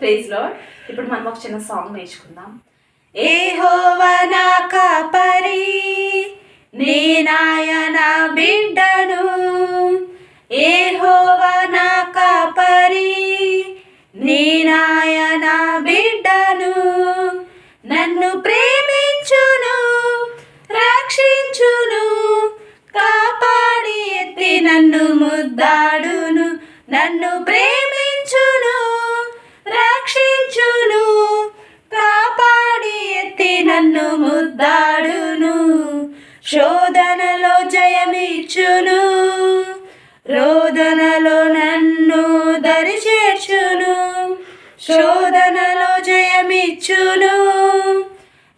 Praise lord. ఇప్పుడు మనం ఒక చిన్న సాంగ్ నేర్చుకుందాం. యెహోవా నా కాపరి, నేనాయన బిడ్డను. యెహోవా నా కాపరి, నేనాయన బిడ్డను. నన్ను ప్రేమించును, రక్షించును, కాపాడి ఎత్తి నన్ను ముద్దాడును. నన్ను ప్రేమించును, రక్షించును, కాపాడి ఎత్తి నన్ను ముద్దాడును. శోధనలో జయమిచ్చును, రోదనలో నన్ను దరి చేర్చును. శోధనలో జయమిచ్చును,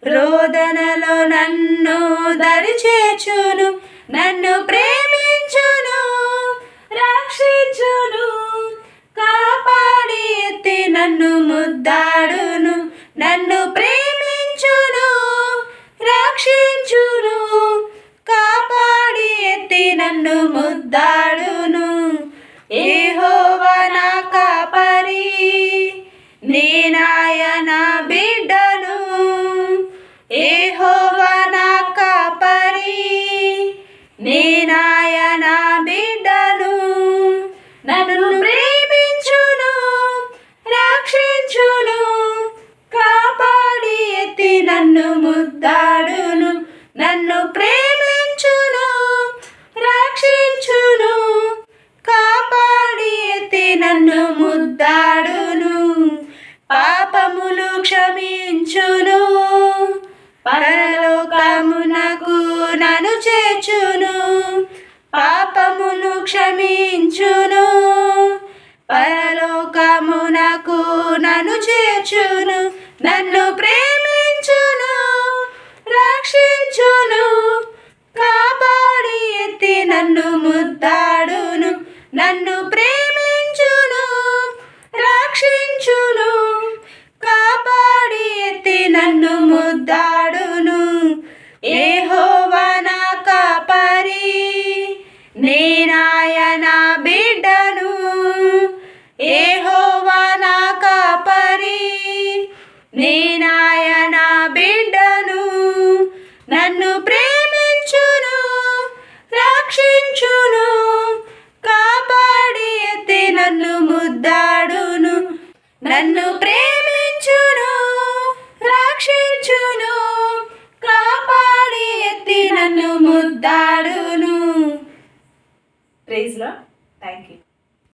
రోదనలో నన్ను దరి చేర్చును. నన్ను ప్రేమించును, రక్షించును, కాపాడి ఎత్తి నన్ను ముద్దాడును. నన్ను ప్రేమించును, రక్షించును, కాపాడి ఎత్తి నన్ను ముద్దాడును. యెహోవా నా కాపరి, నేనాయన బిడ్డను. యెహోవా నా కాపరి, నేనాయన బిడ్డను. నన్ను ప్రేమించును, రక్షించును, కాపాడి ఎత్తి నన్ను ముద్దాడును. నన్ను ప్రేమించును, రక్షించును, కాపాడి ఎత్తి నన్ను ముద్దాడును. పాపములు క్షమించును, పరలోకమునకు నన్ను చేర్చును. పాపములు క్షమించును, పరలోకమునకు నన్ను చేర్చును. నన్ను ప్రేమించును, రక్షించును, కాపాడి ఎత్తి నన్ను ముద్దాడును. నన్ను ప్రేమించును, రక్షించును, కాపాడి ఎత్తి నన్ను ముద్దాడును. యెహోవా నా కాపరి, నేనాయన బిడ్డను. యెహోవా నా కాపరి, నేనాయన బిడ్డను. నన్ను ప్రేమించును, రక్షించును, కాపాడి ఎత్తి నన్ను ముద్దాడును. నన్ను ప్రేమించును, రక్షించును, కాపాడి ఎత్తి నన్ను ముద్దాడును. Praise Lord. Thank you.